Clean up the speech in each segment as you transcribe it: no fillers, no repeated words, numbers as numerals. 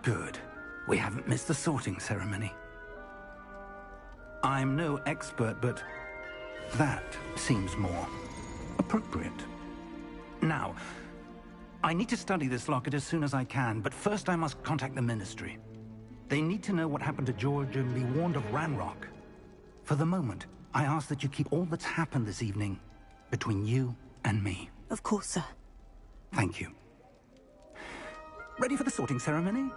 Good. We haven't missed the sorting ceremony. I'm no expert, but that seems more appropriate. Now, I need to study this locket as soon as I can, but first I must contact the Ministry. They need to know what happened to George and be warned of Ranrock. For the moment, I ask that you keep all that's happened this evening between you and me. Of course, sir. Thank you. Ready for the sorting ceremony?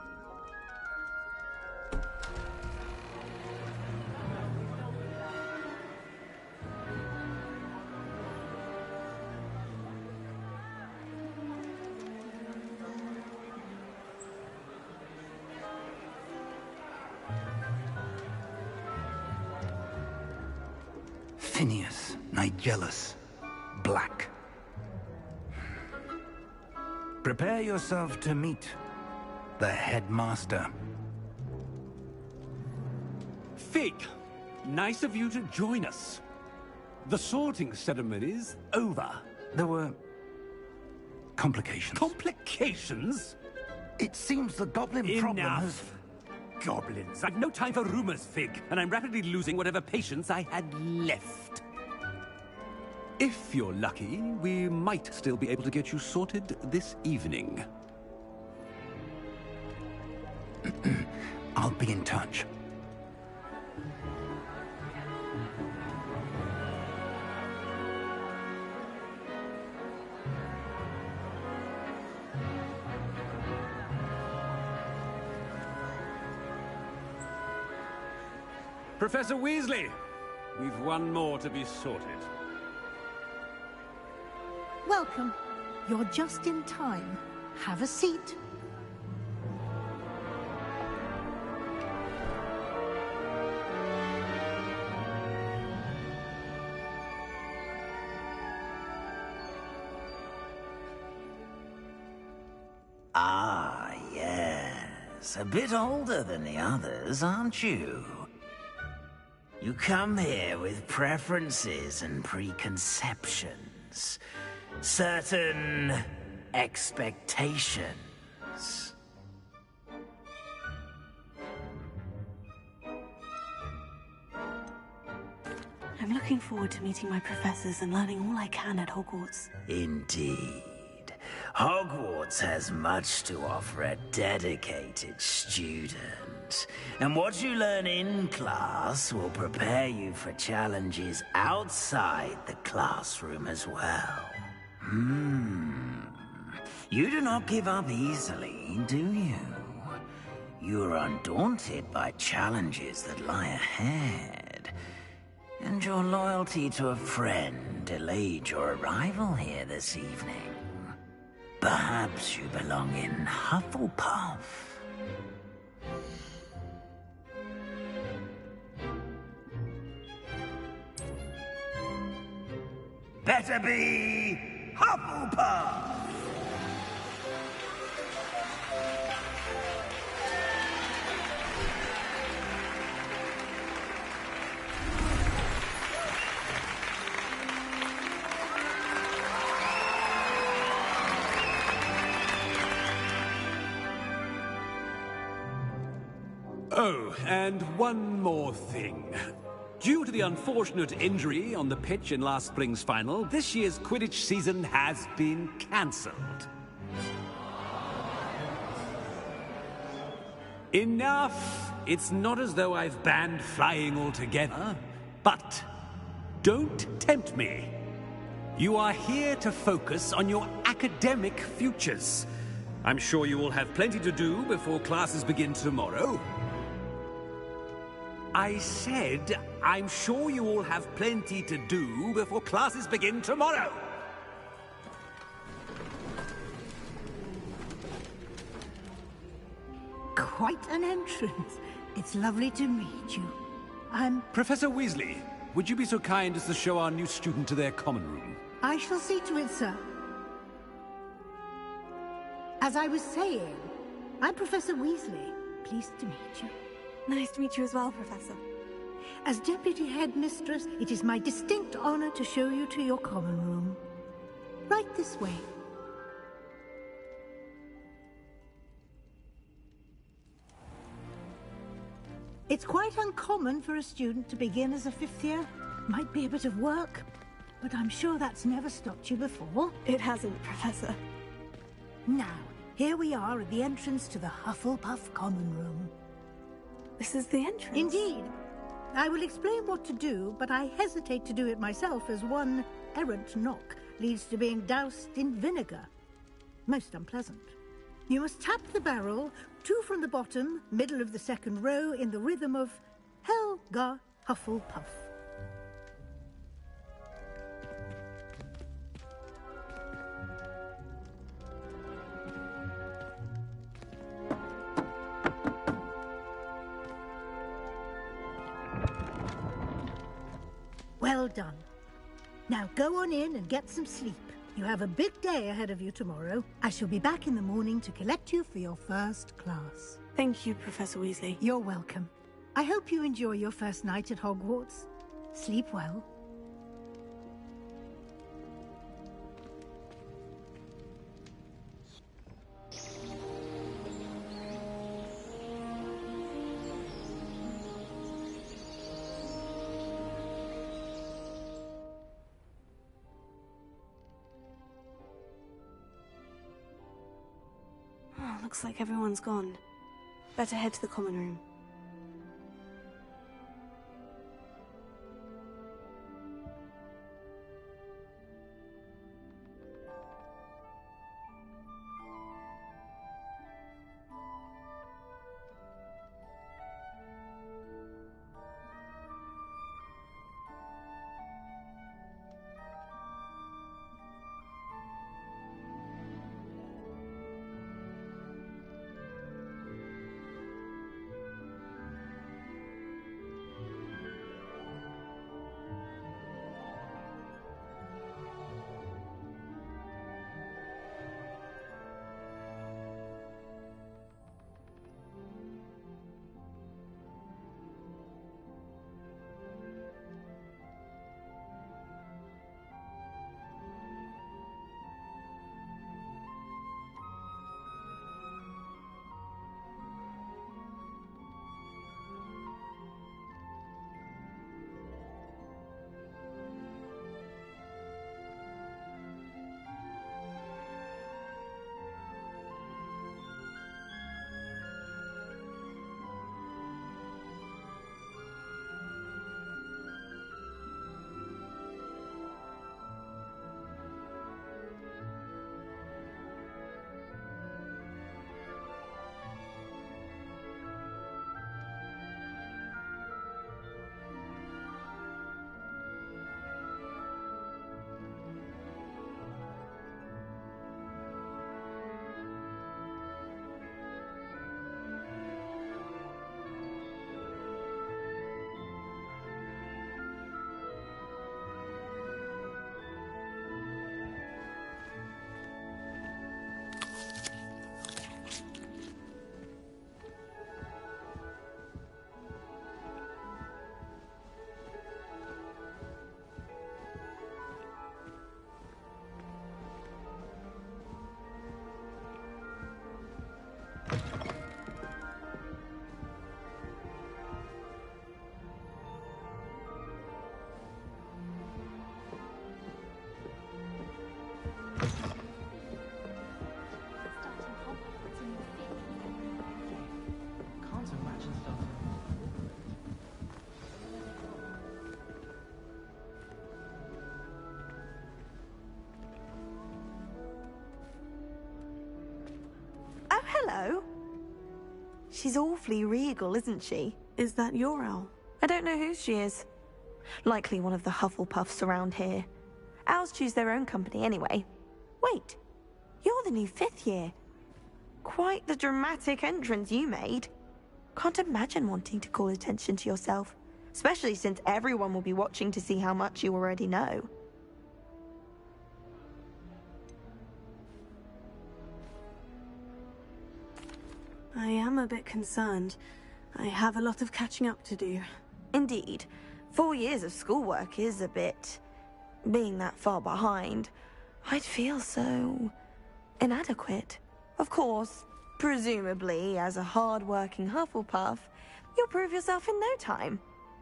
Phineas, Nigellus, Black. Prepare yourself to meet the headmaster. Fig, nice of you to join us. The sorting ceremony's over. There were complications. Complications? It seems the goblin problem has... Enough. Goblins. I've no time for rumors, Fig, and I'm rapidly losing whatever patience I had left. If you're lucky, we might still be able to get you sorted this evening. I'll be in touch. Professor Weasley, we've one more to be sorted. Welcome. You're just in time. Have a seat. Ah, yes. A bit older than the others, aren't you? You come here with preferences and preconceptions. Certain expectations. I'm looking forward to meeting my professors and learning all I can at Hogwarts. Indeed. Hogwarts has much to offer a dedicated student. And what you learn in class will prepare you for challenges outside the classroom as well. You do not give up easily, do you? You are undaunted by challenges that lie ahead. And your loyalty to a friend delayed your arrival here this evening. Perhaps you belong in Hufflepuff. Better be Hufflepuff! Oh, and one more thing. Due to the unfortunate injury on the pitch in last spring's final, this year's Quidditch season has been cancelled. Enough! It's not as though I've banned flying altogether, but don't tempt me. You are here to focus on your academic futures. I'm sure you will have plenty to do before classes begin tomorrow. I said, I'm sure you all have plenty to do before classes begin tomorrow. Quite an entrance. It's lovely to meet you. Professor Weasley, would you be so kind as to show our new student to their common room? I shall see to it, sir. As I was saying, I'm Professor Weasley. Pleased to meet you. Nice to meet you as well, Professor. As Deputy Headmistress, it is my distinct honor to show you to your common room. Right this way. It's quite uncommon for a student to begin as a fifth year. Might be a bit of work, but I'm sure that's never stopped you before. It hasn't, Professor. Now, here we are at the entrance to the Hufflepuff Common Room. This is the entrance? Indeed. I will explain what to do, but I hesitate to do it myself as one errant knock leads to being doused in vinegar. Most unpleasant. You must tap the barrel, 2 from the bottom, middle of the second row, in the rhythm of Helga Hufflepuff. Well done. Now go on in and get some sleep. You have a big day ahead of you tomorrow. I shall be back in the morning to collect you for your first class. Thank you, Professor Weasley. You're welcome. I hope you enjoy your first night at Hogwarts. Sleep well. Looks like everyone's gone. Better head to the common room. Hello. She's awfully regal, isn't she? Is that your owl? I don't know who she is. Likely one of the Hufflepuffs around here. Owls choose their own company anyway. Wait, you're the new 5th year. Quite the dramatic entrance you made. Can't imagine wanting to call attention to yourself, especially since everyone will be watching to see how much you already know. I am a bit concerned. I have a lot of catching up to do. Indeed. 4 years of schoolwork is a bit... Being that far behind, I'd feel so... inadequate. Of course, Presumably, as a hard-working Hufflepuff, you'll prove yourself in no time.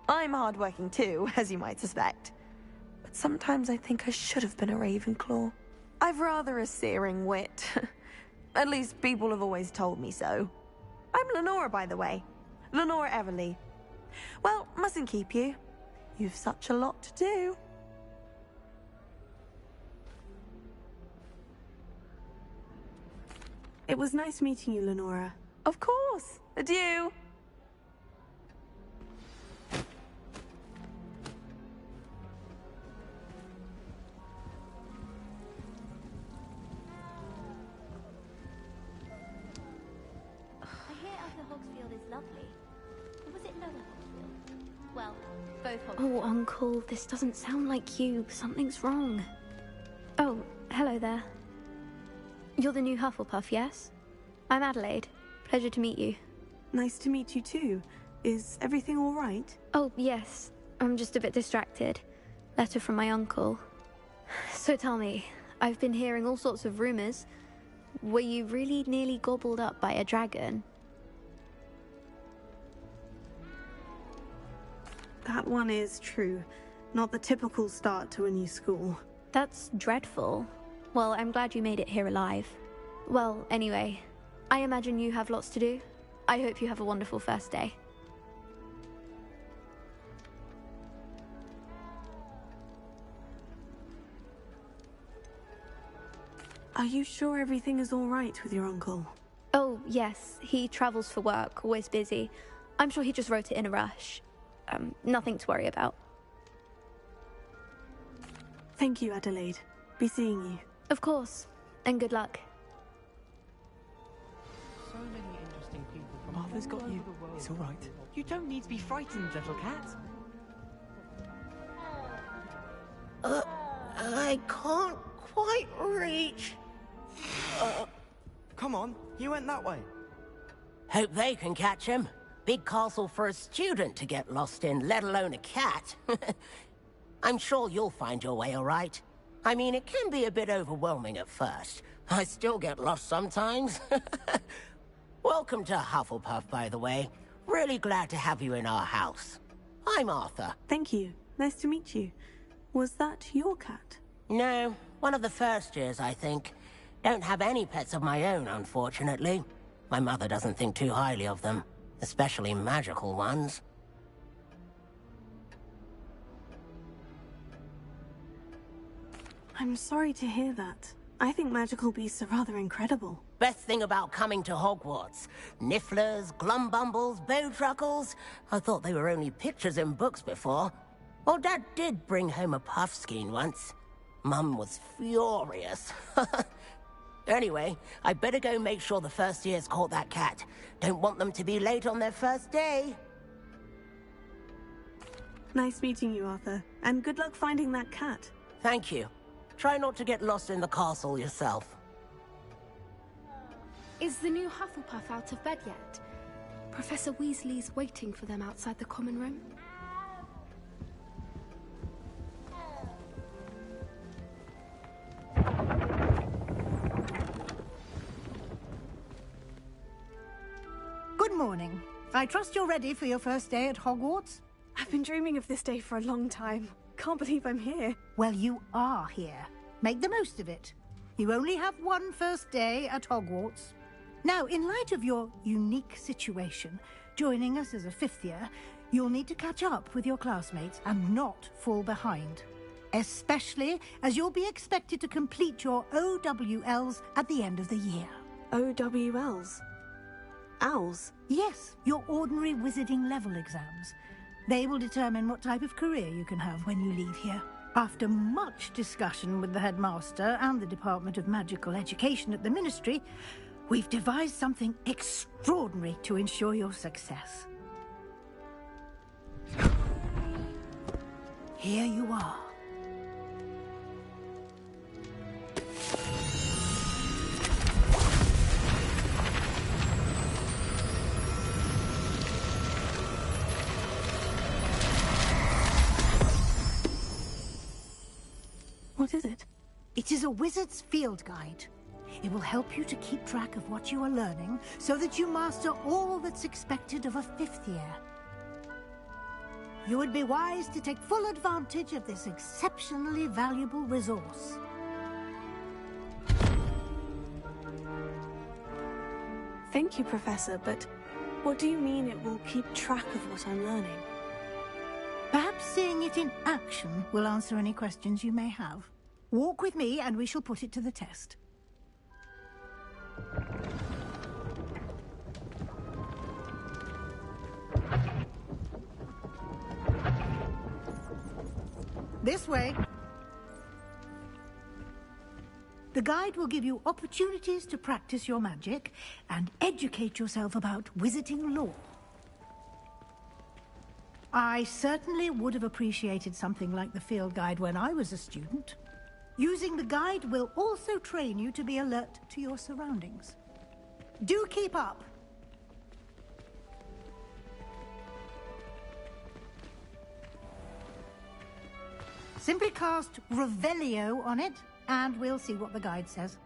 I'm hard-working too, as you might suspect. But sometimes I think I should have been a Ravenclaw. I've rather a searing wit. At least people have always told me so. I'm Lenora, by the way. Lenora Everly. Well, mustn't keep you. You've such a lot to do. It was nice meeting you, Lenora. Of course. Adieu. Oh, Uncle, this doesn't sound like you. Something's wrong. Oh, hello there. You're the new Hufflepuff, yes? I'm Adelaide. Pleasure to meet you. Nice to meet you too. Is everything all right? Oh, yes. I'm just a bit distracted. Letter from my uncle. So tell me, I've been hearing all sorts of rumors. Were you really nearly gobbled up by a dragon? That one is true. Not the typical start to a new school. That's dreadful. Well, I'm glad you made it here alive. Well, anyway, I imagine you have lots to do. I hope you have a wonderful first day. Are you sure everything is all right with your uncle? Oh, yes. He travels for work, always busy. I'm sure he just wrote it in a rush. Nothing to worry about. Thank you, Adelaide. Be seeing you. Of course. And good luck. So many interesting people from Arthur's got you. It's all right. You don't need to be frightened, little cat. I can't quite reach. Come on, you went that way. Hope they can catch him. Big castle for a student to get lost in, let alone a cat. I'm sure you'll find your way all right. I mean, it can be a bit overwhelming at first. I still get lost sometimes. Welcome to Hufflepuff, by the way. Really glad to have you in our house. I'm Arthur. Thank you. Nice to meet you. Was that your cat? No, one of the first years, I think. Don't have any pets of my own, unfortunately. My mother doesn't think too highly of them, especially magical ones. I'm sorry to hear that. I think magical beasts are rather incredible. Best thing about coming to Hogwarts. Nifflers, glumbumbles, bowtruckles. I thought they were only pictures in books before. Well, Dad did bring home a puffskein once. Mum was furious. Anyway, I better go make sure the first years caught that cat. Don't want them to be late on their first day. Nice meeting you, Arthur. And good luck finding that cat. Thank you. Try not to get lost in the castle yourself. Is the new Hufflepuff out of bed yet? Professor Weasley's waiting for them outside the common room. Good morning. I trust you're ready for your first day at Hogwarts? I've been dreaming of this day for a long time. Can't believe I'm here. Well, you are here. Make the most of it. You only have one first day at Hogwarts. Now, in light of your unique situation, joining us as a fifth year, you'll need to catch up with your classmates and not fall behind. Especially as you'll be expected to complete your OWLs at the end of the year. OWLs? Owls? Yes, your ordinary wizarding level exams. They will determine what type of career you can have when you leave here. After much discussion with the headmaster and the Department of Magical Education at the Ministry, we've devised something extraordinary to ensure your success. Here you are. What is it? It is a wizard's field guide. It will help you to keep track of what you are learning so that you master all that's expected of a 5th year. You would be wise to take full advantage of this exceptionally valuable resource. Thank you, Professor, but what do you mean it will keep track of what I'm learning? Perhaps seeing it in action will answer any questions you may have. Walk with me and we shall put it to the test. This way. The guide will give you opportunities to practice your magic and educate yourself about wizarding lore. I certainly would have appreciated something like the field guide when I was a student. Using the guide will also train you to be alert to your surroundings. Do keep up! Simply cast Revelio on it, and we'll see what the guide says.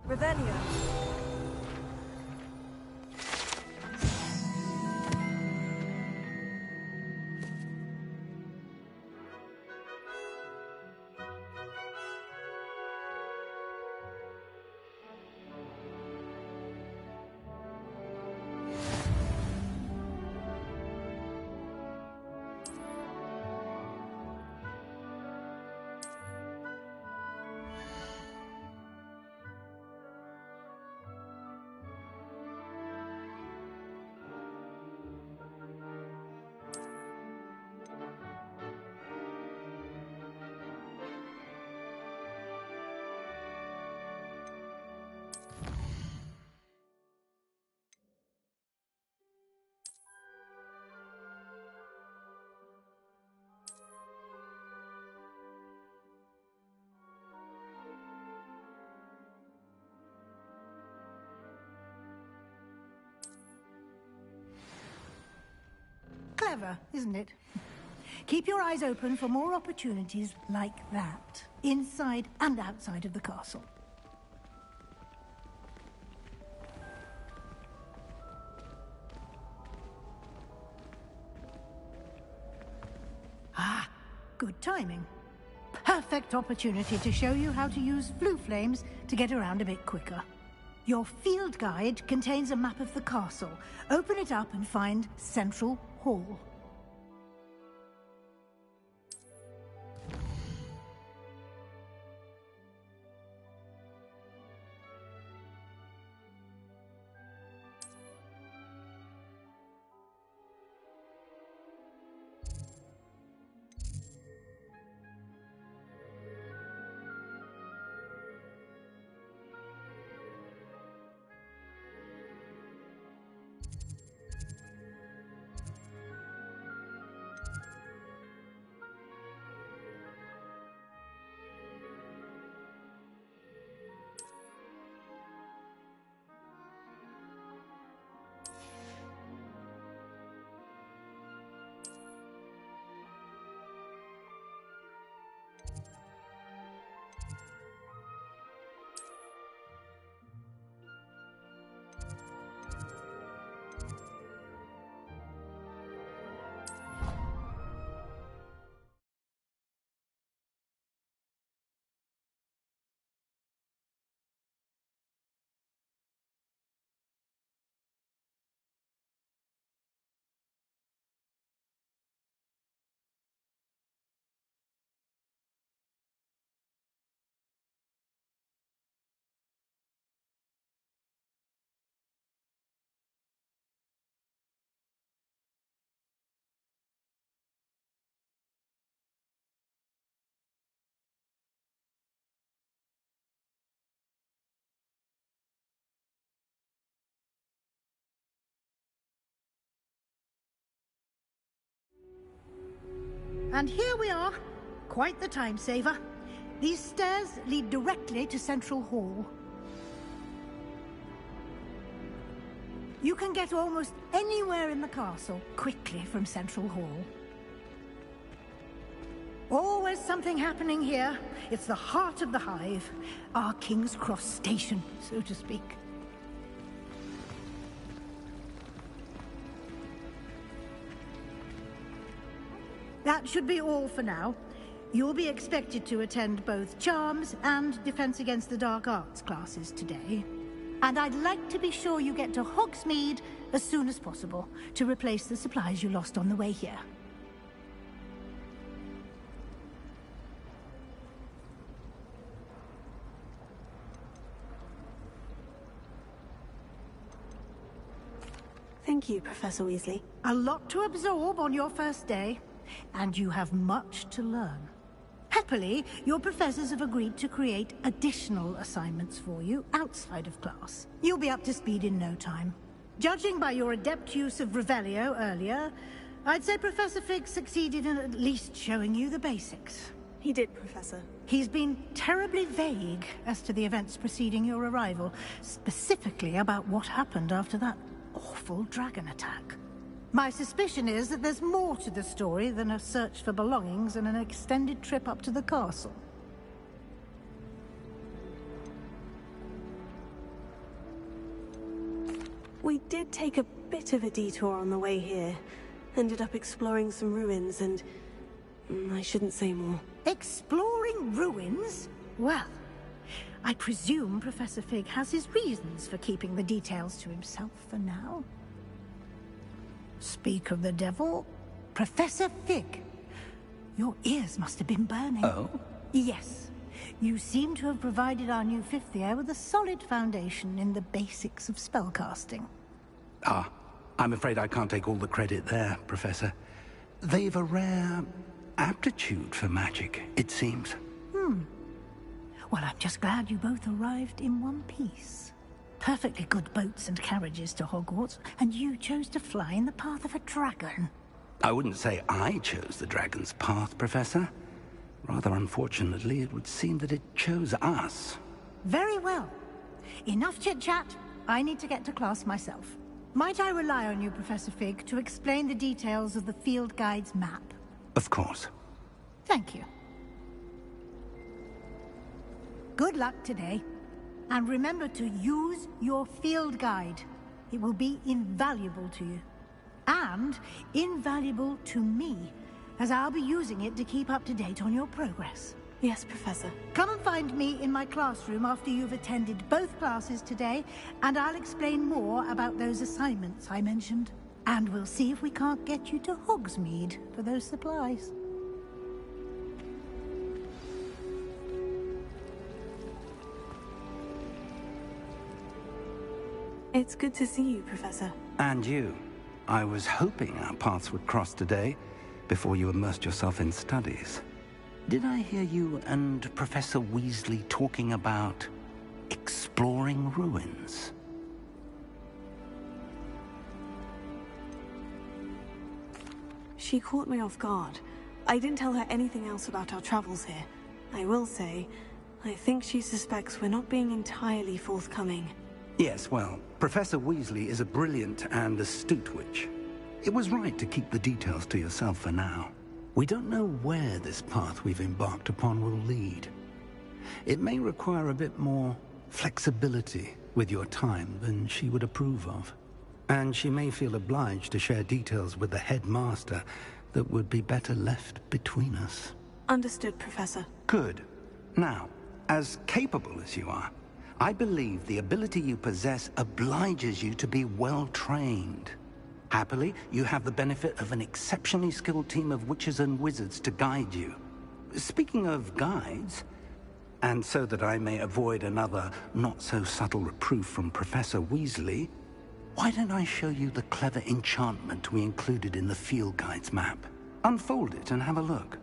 Revelio. Clever, isn't it? Keep your eyes open for more opportunities like that, inside and outside of the castle. Ah, good timing. Perfect opportunity to show you how to use flue flames to get around a bit quicker. Your field guide contains a map of the castle. Open it up and find Central Hall. And here we are. Quite the time saver. These stairs lead directly to Central Hall. You can get almost anywhere in the castle quickly from Central Hall. Always something happening here. It's the heart of the Hive. Our King's Cross station, so to speak. That should be all for now. You'll be expected to attend both Charms and Defense Against the Dark Arts classes today. And I'd like to be sure you get to Hogsmeade as soon as possible to replace the supplies you lost on the way here. Thank you, Professor Weasley. A lot to absorb on your first day, and you have much to learn. Happily, your professors have agreed to create additional assignments for you outside of class. You'll be up to speed in no time. Judging by your adept use of Revelio earlier, I'd say Professor Fig succeeded in at least showing you the basics. He did, Professor. He's been terribly vague as to the events preceding your arrival, specifically about what happened after that awful dragon attack. My suspicion is that there's more to the story than a search for belongings and an extended trip up to the castle. We did take a bit of a detour on the way here. Ended up exploring some ruins and... I shouldn't say more. Exploring ruins? Well, I presume Professor Fig has his reasons for keeping the details to himself for now. Speak of the devil, Professor Fig. Your ears must have been burning. Oh? Yes. You seem to have provided our new fifth year with a solid foundation in the basics of spellcasting. Ah, I'm afraid I can't take all the credit there, Professor. They've a rare aptitude for magic, it seems. Well, I'm just glad you both arrived in one piece. Perfectly good boats and carriages to Hogwarts, and you chose to fly in the path of a dragon. I wouldn't say I chose the dragon's path, Professor. Rather unfortunately, it would seem that it chose us. Very well. Enough chit-chat. I need to get to class myself. Might I rely on you, Professor Fig, to explain the details of the field guide's map? Of course. Thank you. Good luck today. And remember to use your field guide. It will be invaluable to you. And invaluable to me, as I'll be using it to keep up to date on your progress. Yes, Professor. Come and find me in my classroom after you've attended both classes today, and I'll explain more about those assignments I mentioned. And we'll see if we can't get you to Hogsmeade for those supplies. It's good to see you, Professor. And you. I was hoping our paths would cross today, before you immersed yourself in studies. Did I hear you and Professor Weasley talking about exploring ruins? She caught me off guard. I didn't tell her anything else about our travels here. I will say, I think she suspects we're not being entirely forthcoming. Yes, well, Professor Weasley is a brilliant and astute witch. It was right to keep the details to yourself for now. We don't know where this path we've embarked upon will lead. It may require a bit more flexibility with your time than she would approve of. And she may feel obliged to share details with the headmaster that would be better left between us. Understood, Professor. Good. Now, as capable as you are, I believe the ability you possess obliges you to be well-trained. Happily, you have the benefit of an exceptionally skilled team of witches and wizards to guide you. Speaking of guides, and so that I may avoid another not-so-subtle reproof from Professor Weasley, why don't I show you the clever enchantment we included in the field guide's map? Unfold it and have a look.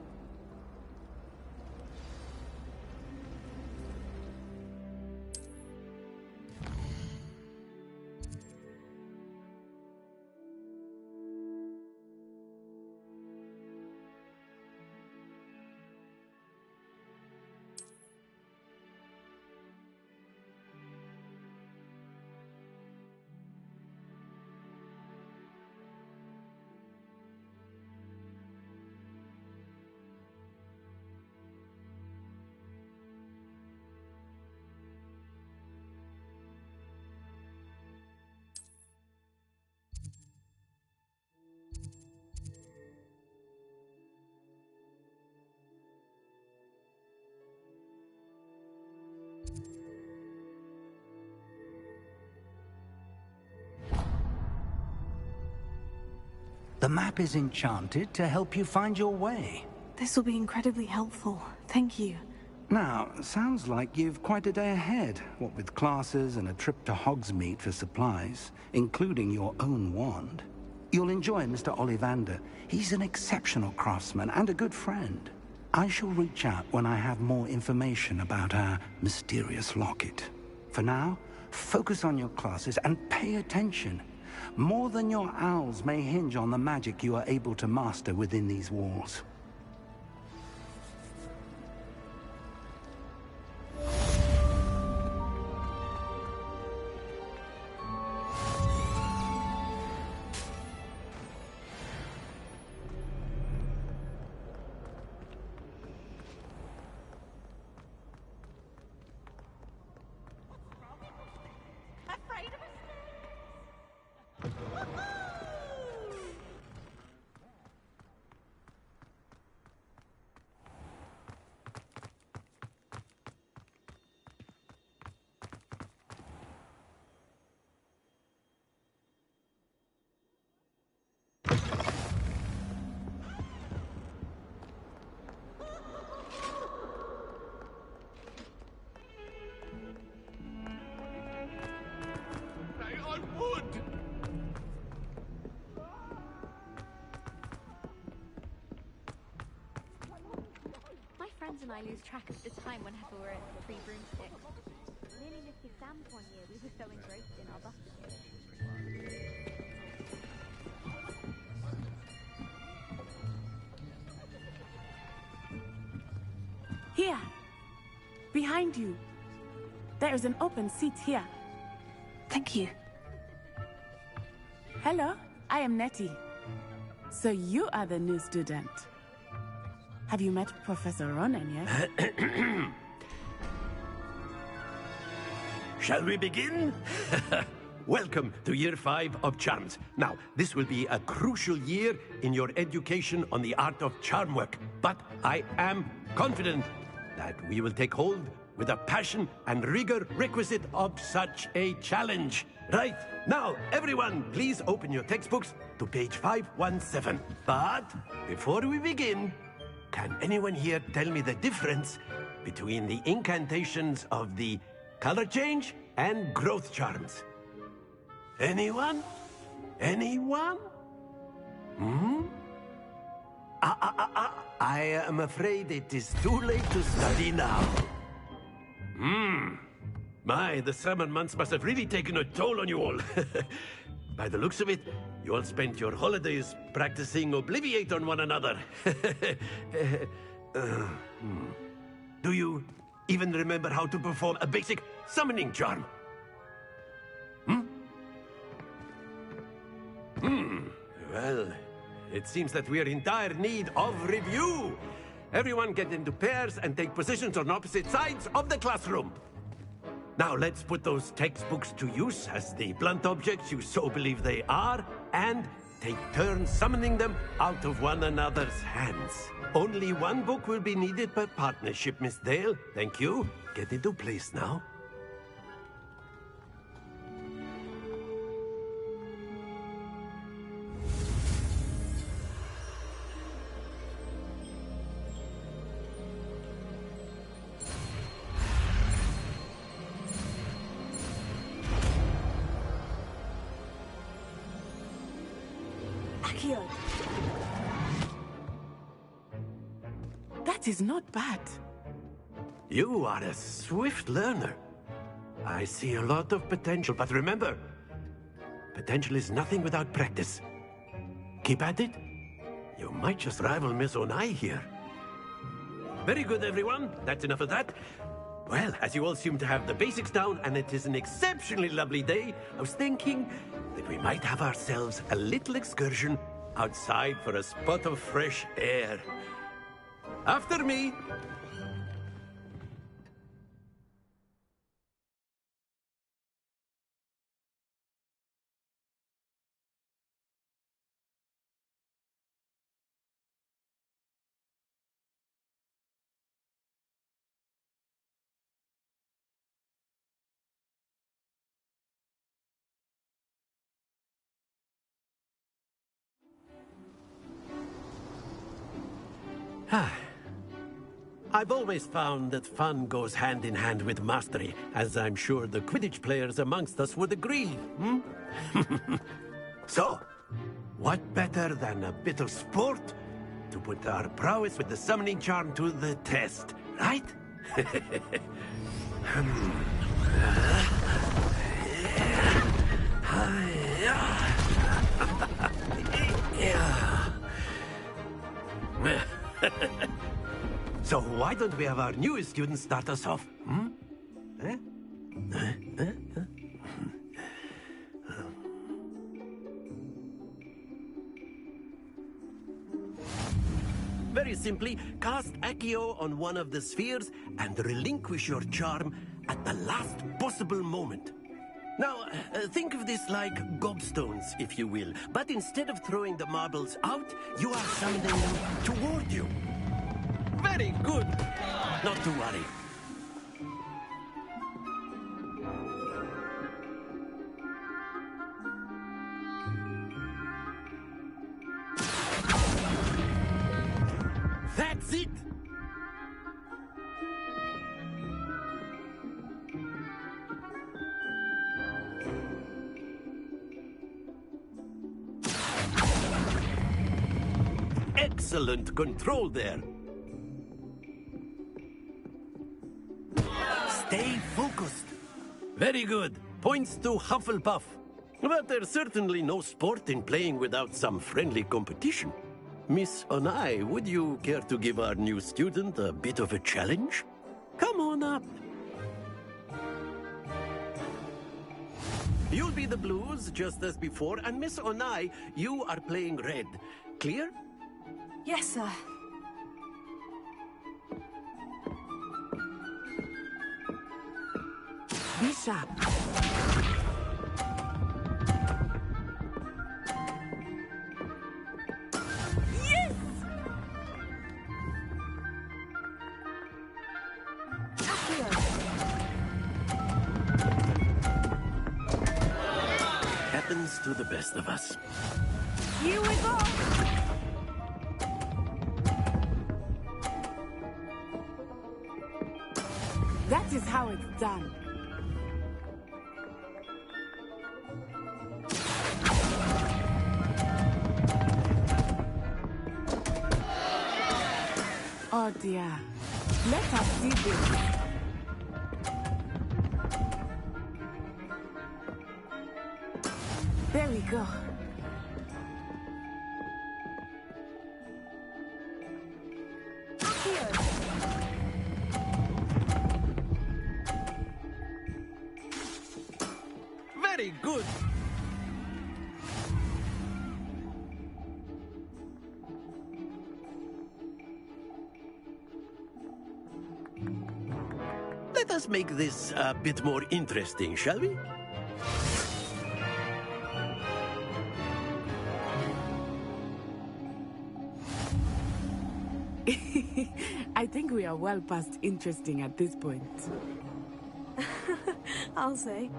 The map is enchanted to help you find your way. This will be incredibly helpful. Thank you. Now, sounds like you've quite a day ahead, what with classes and a trip to Hogsmeade for supplies, including your own wand. You'll enjoy Mr. Ollivander. He's an exceptional craftsman and a good friend. I shall reach out when I have more information about our mysterious locket. For now, focus on your classes and pay attention. More than your owls may hinge on the magic you are able to master within these walls. My friends and I lose track of the time whenever we're at Free Broomstick. Nearly missed exams one year. We were so engrossed in our buses. Here! Behind you! There is an open seat here. Thank you. Hello, I am Nettie. So you are the new student. Have you met Professor Ronan yet? Shall we begin? Welcome to Year 5 of Charms. Now, this will be a crucial year in your education on the art of charm work, but I am confident that we will take hold with the passion and rigor requisite of such a challenge. Right, now, everyone, please open your textbooks to page 517. But before we begin, can anyone here tell me the difference between the incantations of the color change and growth charms? Anyone? Anyone? I am afraid it is too late to study now. My, the summer months must have really taken a toll on you all. By the looks of it, you all spent your holidays practicing Obliviate on one another. Do you even remember how to perform a basic summoning charm? Well, it seems that we are in dire need of review. Everyone get into pairs and take positions on opposite sides of the classroom. Now let's put those textbooks to use as the blunt objects you so believe they are, and take turns summoning them out of one another's hands. Only one book will be needed per partnership, Miss Dale. Thank you. Get into place now. That is not bad. You are a swift learner. I see a lot of potential, but remember, potential is nothing without practice. Keep at it. You might just rival Miss Onai here. Very good, everyone. That's enough of that. Well, as you all seem to have the basics down, and it is an exceptionally lovely day, I was thinking that we might have ourselves a little excursion outside for a spot of fresh air. After me. I've always found that fun goes hand in hand with mastery, as I'm sure the Quidditch players amongst us would agree. Hmm? So, what better than a bit of sport to put our prowess with the summoning charm to the test, right? So why don't we have our newest student start us off? Hmm? Eh? Very simply, cast Accio on one of the spheres and relinquish your charm at the last possible moment. Now, think of this like gobstones, if you will. But instead of throwing the marbles out, you are summoning them toward you. Very good. Not to worry. That's it! Excellent control there. Stay focused. Very good. Points to Hufflepuff. But there's certainly no sport in playing without some friendly competition. Miss Onai, would you care to give our new student a bit of a challenge? Come on up. You'll be the blues, just as before, and Miss Onai, you are playing red. Clear? Yes, sir. Be sharp. Yes! Happens to the best of us. Here we go! That is how it's done. Oh dear. Let us see this. There we go. Very good. Let us make this a bit more interesting, shall we? I think we are well past interesting at this point. I'll say.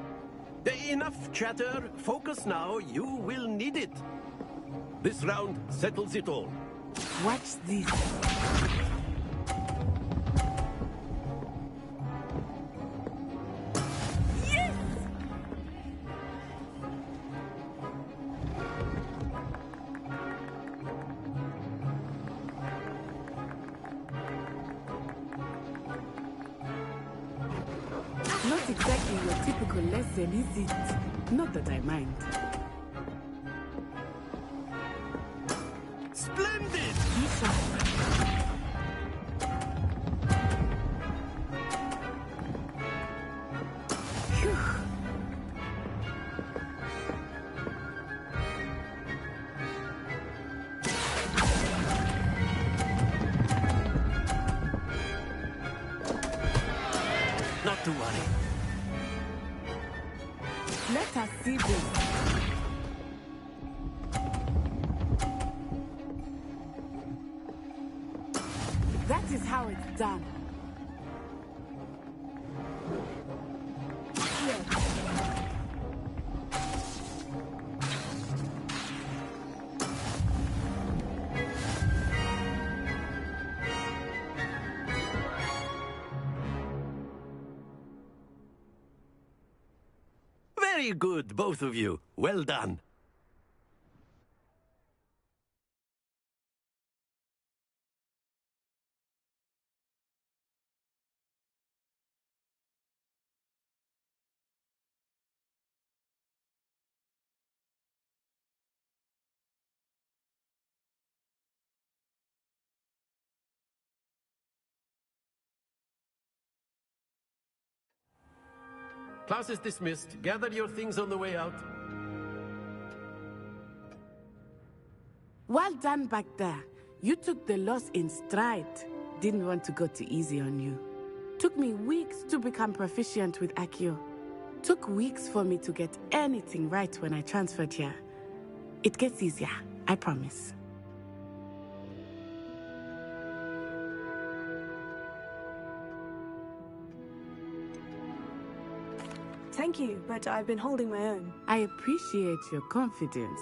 Enough chatter. Focus now. You will need it. This round settles it all. Watch this. Not exactly your typical lesson, is it? Not that I mind. Splendid! Be sharp. Phew. Not to worry. Let us see this. That is how it's done. Very good, both of you. Well done. Class is dismissed. Gather your things on the way out. Well done back there. You took the loss in stride. Didn't want to go too easy on you. Took me weeks to become proficient with Accio. Took weeks for me to get anything right when I transferred here. It gets easier, I promise. Thank you, but I've been holding my own. I appreciate your confidence.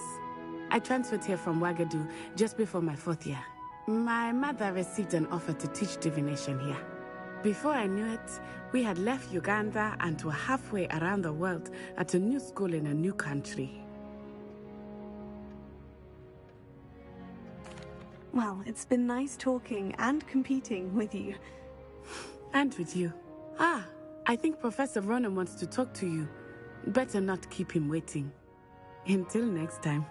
I transferred here from Wagadu just before my 4th year. My mother received an offer to teach divination here. Before I knew it, we had left Uganda and were halfway around the world at a new school in a new country. Well, it's been nice talking and competing with you. And with you. Ah, I think Professor Ronan wants to talk to you. Better not keep him waiting. Until next time.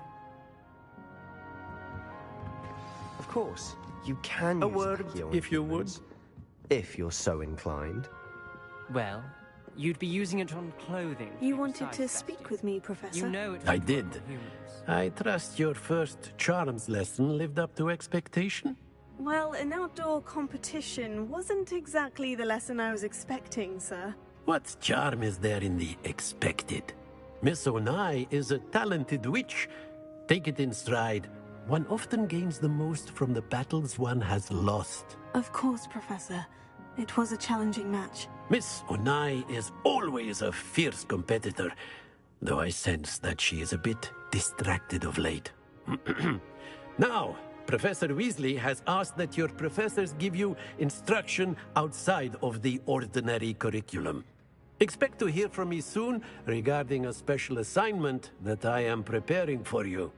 Of course, you can A use word, Accio on if you humans, if you're so inclined. Well, you'd be using it on clothing. You wanted to speak with me, Professor? You know it. I did. I trust your first charms lesson lived up to expectation? Well, an outdoor competition wasn't exactly the lesson I was expecting, sir. What charm is there in the expected? Miss Onai is a talented witch. Take it in stride. One often gains the most from the battles one has lost. Of course, Professor. It was a challenging match. Miss Onai is always a fierce competitor, though I sense that she is a bit distracted of late. Now, Professor Weasley has asked that your professors give you instruction outside of the ordinary curriculum. Expect to hear from me soon regarding a special assignment that I am preparing for you.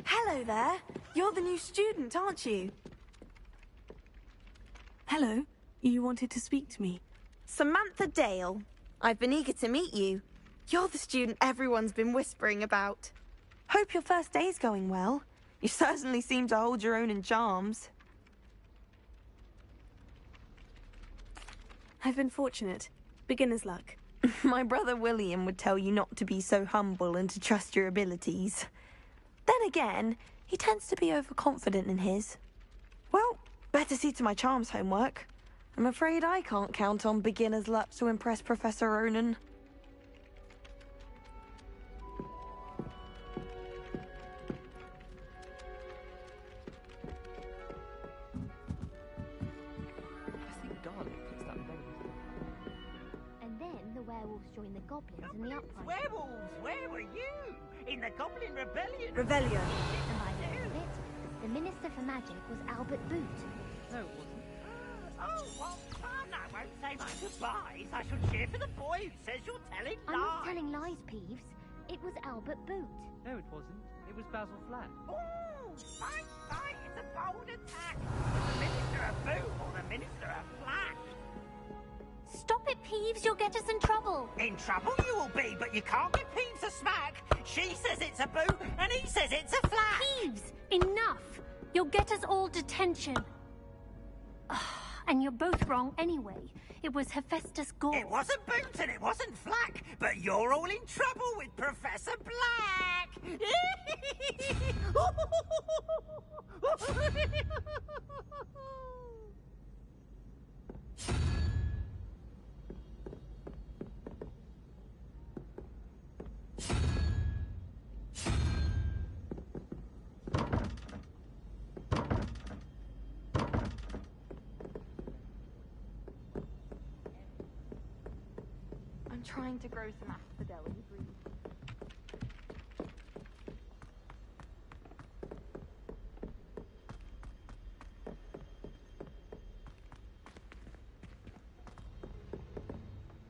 Hello there. You're the new student, aren't you? Hello. You wanted to speak to me? Samantha Dale. I've been eager to meet you. You're the student everyone's been whispering about. Hope your first day's going well. You certainly seem to hold your own in charms. I've been fortunate. Beginner's luck. My brother William would tell you not to be so humble and to trust your abilities. Then again, he tends to be overconfident in his. Well, better see to my charms homework. I'm afraid I can't count on beginner's luck to impress Professor Ronan. And then the werewolves joined the goblins in the uprising. Werewolves, where were you? In the Goblin Rebellion? Rebellion. And by the end of it, the Minister for Magic was Albert Boot. No, it wasn't. Oh, what fun! I won't say my goodbyes. I shall cheer for the boy who says you're telling lies. I'm not telling lies, Peeves. It was Albert Boot. No, it wasn't. It was Basil Flat. Oh, fight, fight! It's a bold attack. The Minister of Boot or the Minister of Flat? Stop it, Peeves. You'll get us in trouble. In trouble you will be, but you can't give Peeves a smack. She says it's a boot, and he says it's a flat. Peeves, enough. You'll get us all detention. And you're both wrong anyway. It was Hephaestus Gore. It wasn't Boot and it wasn't Flack, but you're all in trouble with Professor Black. I'm trying to grow some asphodel in green.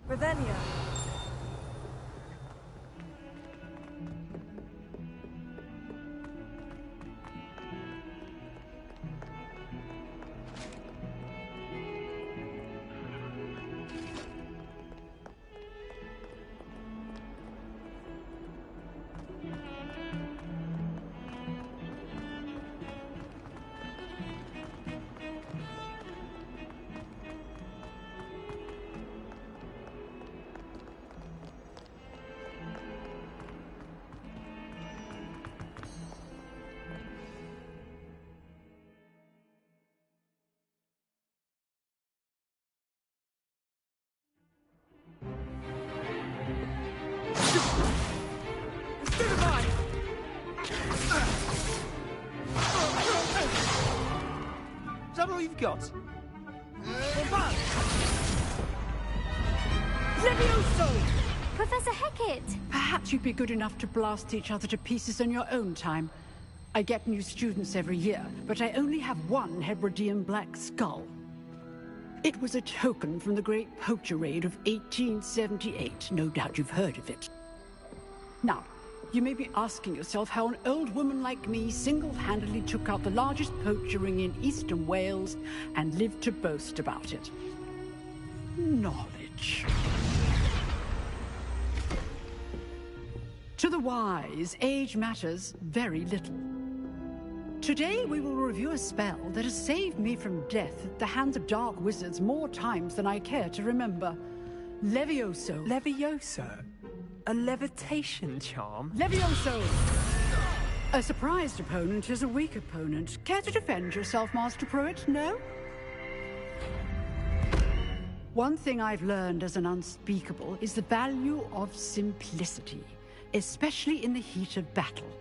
Revelio. Is that all you've got? Levioso! Professor Hecat! Perhaps you'd be good enough to blast each other to pieces in your own time. I get new students every year, but I only have one Hebridean black skull. It was a token from the Great Poacher Raid of 1878. No doubt you've heard of it. Now, you may be asking yourself how an old woman like me single-handedly took out the largest poacher ring in eastern Wales and lived to boast about it. Knowledge. To the wise, age matters very little. Today we will review a spell that has saved me from death at the hands of dark wizards more times than I care to remember. Levioso. Levioso? A levitation charm? Levioso! A surprised opponent is a weak opponent. Care to defend yourself, Master Pruitt? No? One thing I've learned as an unspeakable is the value of simplicity, especially in the heat of battle.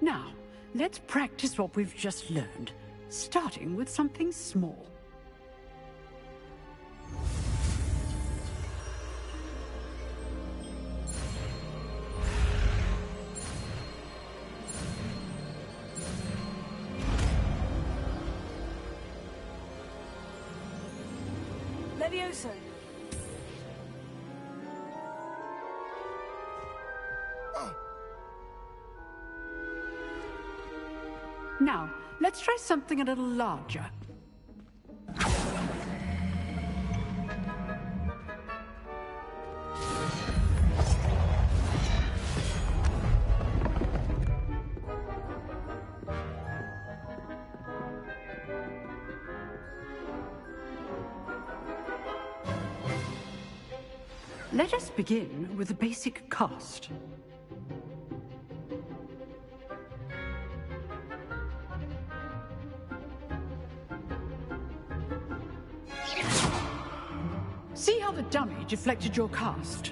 Now, let's practice what we've just learned, starting with something small. Levioso. Now, let's try something a little larger. Let us begin with the basic cast. See how the dummy deflected your cast?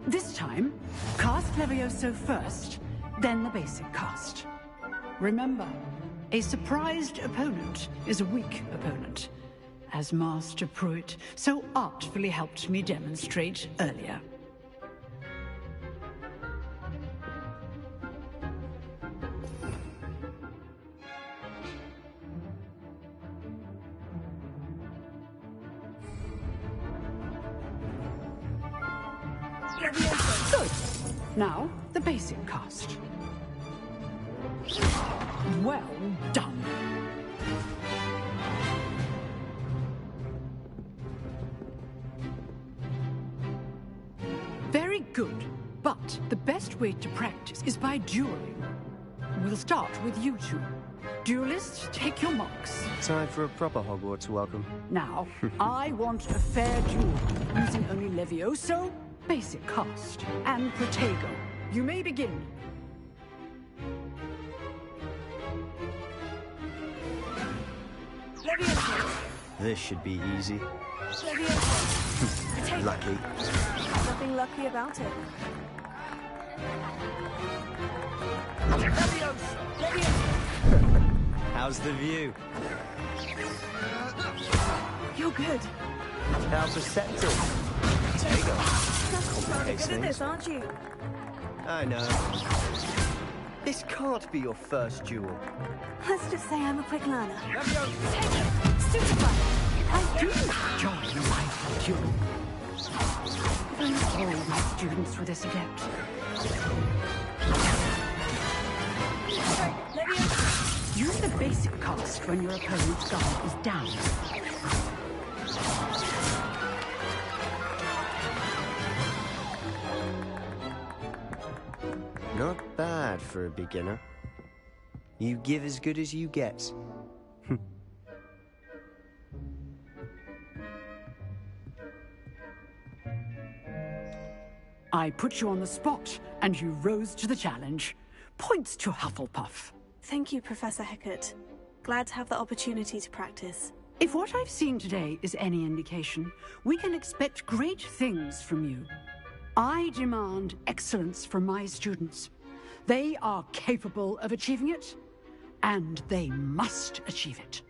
This time, cast Levioso first, then the basic cast. Remember, a surprised opponent is a weak opponent, as Master Pruitt so artfully helped me demonstrate earlier. Good. Now, the basic cast. Well done. Very good. But the best way to practice is by dueling. We'll start with you two. Duelists, take your marks. Time for a proper Hogwarts welcome. Now, I want a fair duel, using only Levioso, basic cast, and Protego. You may begin. This should be easy. Levioso. Lucky. Nothing lucky about it. How's the view? You're good. How perceptive. Protego. You're good at this, aren't you? I know. This can't be your first duel. Let's just say I'm a quick learner. Super! I do enjoy my duel. If only all my students were this adept. Use the basic cast when your opponent's guard is down. Not bad for a beginner. You give as good as you get. I put you on the spot, and you rose to the challenge. Points to Hufflepuff. Thank you, Professor Hecat. Glad to have the opportunity to practice. If what I've seen today is any indication, we can expect great things from you. I demand excellence from my students. They are capable of achieving it, and they must achieve it.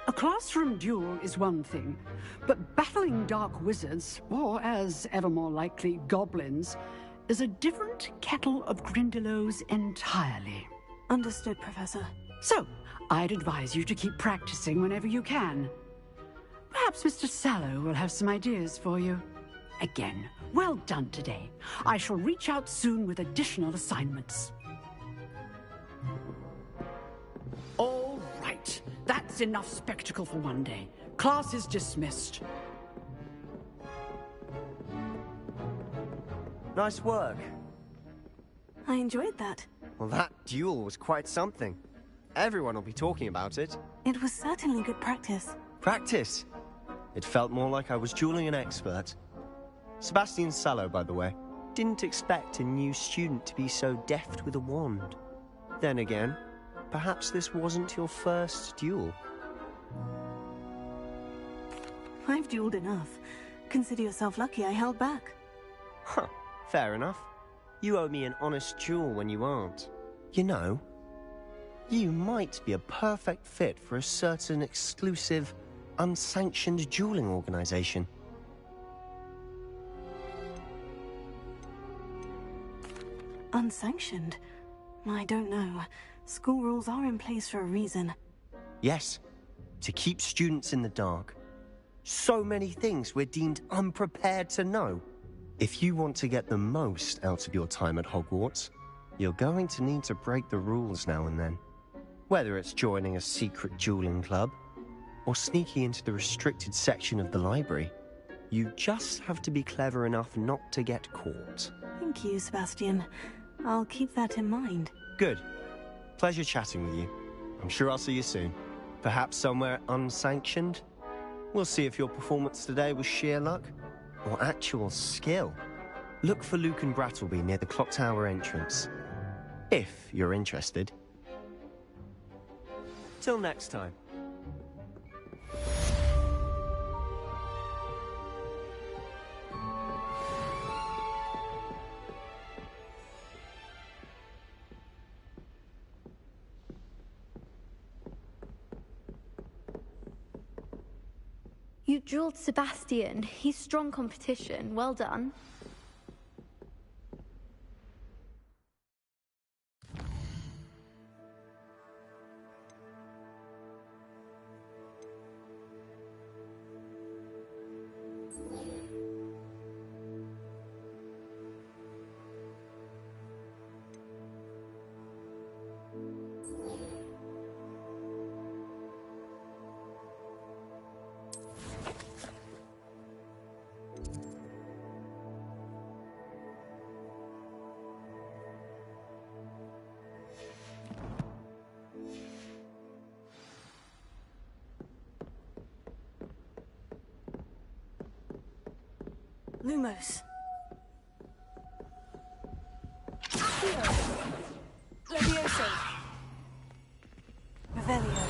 A classroom duel is one thing, but battling dark wizards, or as ever more likely, goblins, is a different kettle of Grindylows entirely. Understood, Professor. So, I'd advise you to keep practicing whenever you can. Perhaps Mr. Sallow will have some ideas for you. Again, well done today. I shall reach out soon with additional assignments. All right. That's enough spectacle for one day. Class is dismissed. Nice work. I enjoyed that. Well, that duel was quite something. Everyone will be talking about it. It was certainly good practice. Practice? It felt more like I was dueling an expert. Sebastian Sallow, by the way, didn't expect a new student to be so deft with a wand. Then again, perhaps this wasn't your first duel. I've dueled enough. Consider yourself lucky I held back. Huh, fair enough. You owe me an honest duel when you aren't. You know, you might be a perfect fit for a certain exclusive, unsanctioned dueling organization. Unsanctioned? I don't know. School rules are in place for a reason. Yes, to keep students in the dark. So many things we're deemed unprepared to know. If you want to get the most out of your time at Hogwarts, you're going to need to break the rules now and then. Whether it's joining a secret dueling club, or sneaking into the restricted section of the library, you just have to be clever enough not to get caught. Thank you, Sebastian. I'll keep that in mind. Good. Pleasure chatting with you. I'm sure I'll see you soon. Perhaps somewhere unsanctioned? We'll see if your performance today was sheer luck or actual skill. Look for Luke and Brattleby near the clock tower entrance. If you're interested. Till next time. You drilled Sebastian. He's strong competition. Well done. Lumos. Leviosa. Revelio.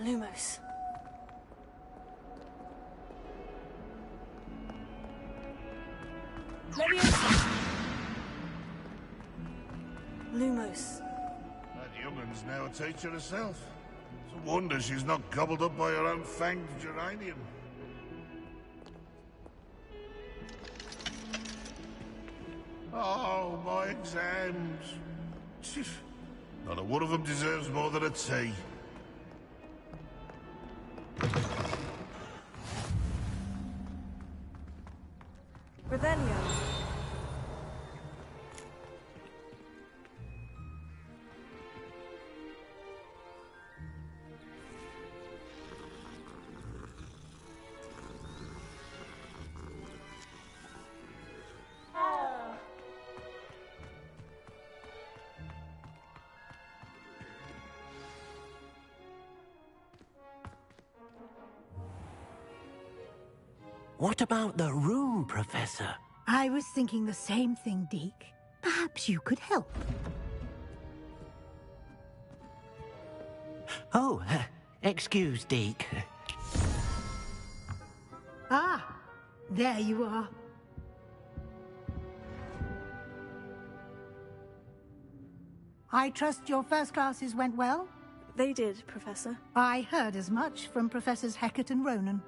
Lumos. Leviosa. Lumos. That young'un's now a teacher herself. It's a wonder she's not gobbled up by her own fanged geranium. Oh, my exams. Not a one of them deserves more than a tea. Revelio. What about the room, Professor? I was thinking the same thing, Deke. Perhaps you could help. Oh, excuse, Deke. Ah, there you are. I trust your first classes went well? They did, Professor. I heard as much from Professors Hecat and Ronan.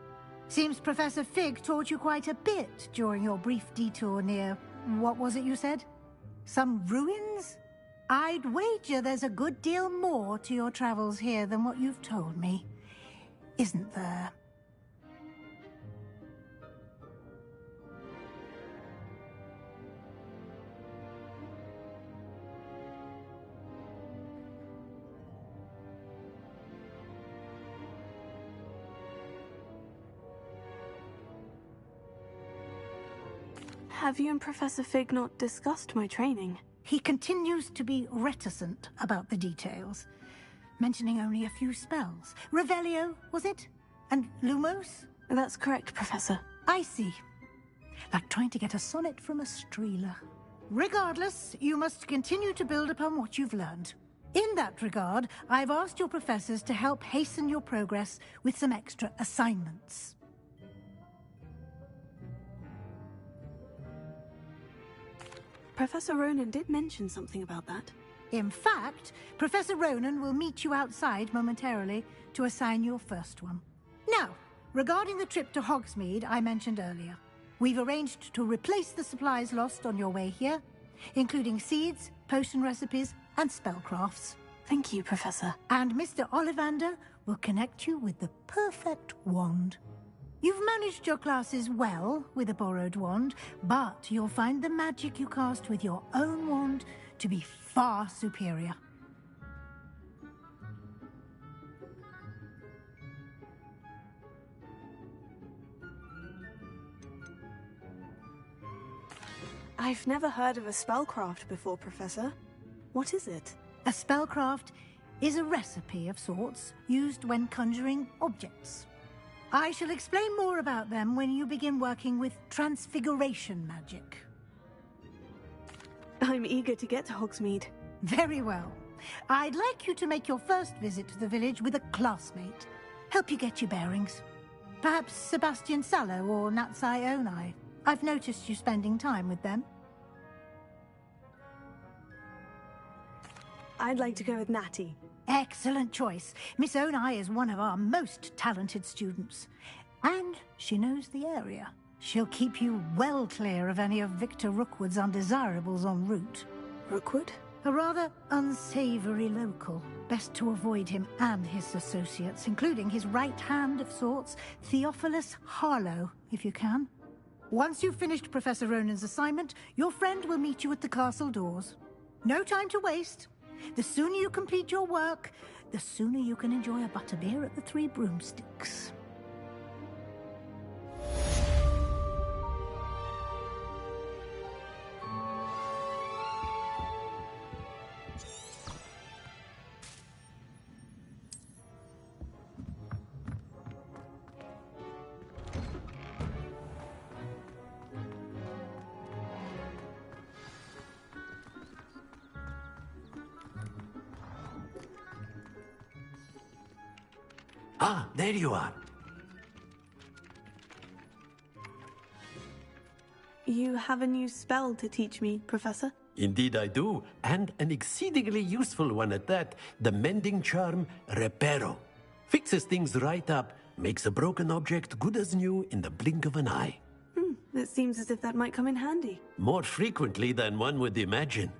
Seems Professor Fig taught you quite a bit during your brief detour near... what was it you said? Some ruins? I'd wager there's a good deal more to your travels here than what you've told me. Isn't there? Have you and Professor Fig not discussed my training? He continues to be reticent about the details, mentioning only a few spells. Revelio, was it? And Lumos? That's correct, Professor. I see. Like trying to get a sonnet from a streeler. Regardless, you must continue to build upon what you've learned. In that regard, I've asked your professors to help hasten your progress with some extra assignments. Professor Ronan did mention something about that. In fact, Professor Ronan will meet you outside momentarily to assign your first one. Now, regarding the trip to Hogsmeade I mentioned earlier, we've arranged to replace the supplies lost on your way here, including seeds, potion recipes, and spellcrafts. Thank you, Professor. And Mr. Ollivander will connect you with the perfect wand. You've managed your classes well with a borrowed wand, but you'll find the magic you cast with your own wand to be far superior. I've never heard of a spellcraft before, Professor. What is it? A spellcraft is a recipe of sorts used when conjuring objects. I shall explain more about them when you begin working with transfiguration magic. I'm eager to get to Hogsmeade. Very well. I'd like you to make your first visit to the village with a classmate. Help you get your bearings. Perhaps Sebastian Sallow or Natsai Onai. I've noticed you spending time with them. I'd like to go with Natty. Excellent choice. Miss Onai is one of our most talented students. And she knows the area. She'll keep you well clear of any of Victor Rookwood's undesirables en route. Rookwood? A rather unsavory local. Best to avoid him and his associates, including his right hand of sorts, Theophilus Harlow, if you can. Once you've finished Professor Ronan's assignment, your friend will meet you at the castle doors. No time to waste. The sooner you complete your work, the sooner you can enjoy a butterbeer at the Three Broomsticks. Ah, there you are. You have a new spell to teach me, Professor? Indeed I do, and an exceedingly useful one at that. The mending charm, Reparo. Fixes things right up, makes a broken object good as new in the blink of an eye. It seems as if that might come in handy. More frequently than one would imagine.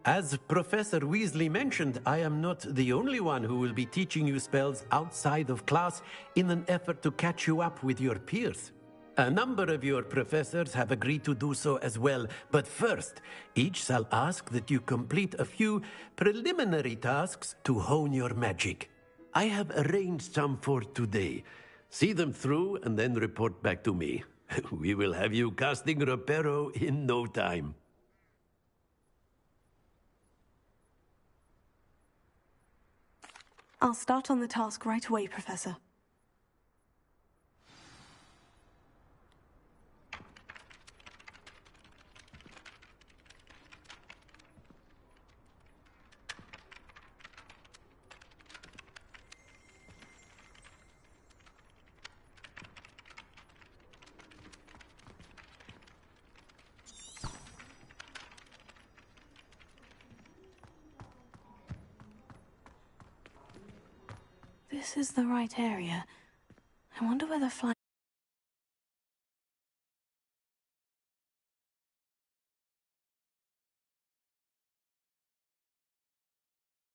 As Professor Weasley mentioned, I am not the only one who will be teaching you spells outside of class in an effort to catch you up with your peers. A number of your professors have agreed to do so as well, but first, each shall ask that you complete a few preliminary tasks to hone your magic. I have arranged some for today. See them through and then report back to me. We will have you casting Reparo in no time. I'll start on the task right away, Professor. This is the right area. I wonder where the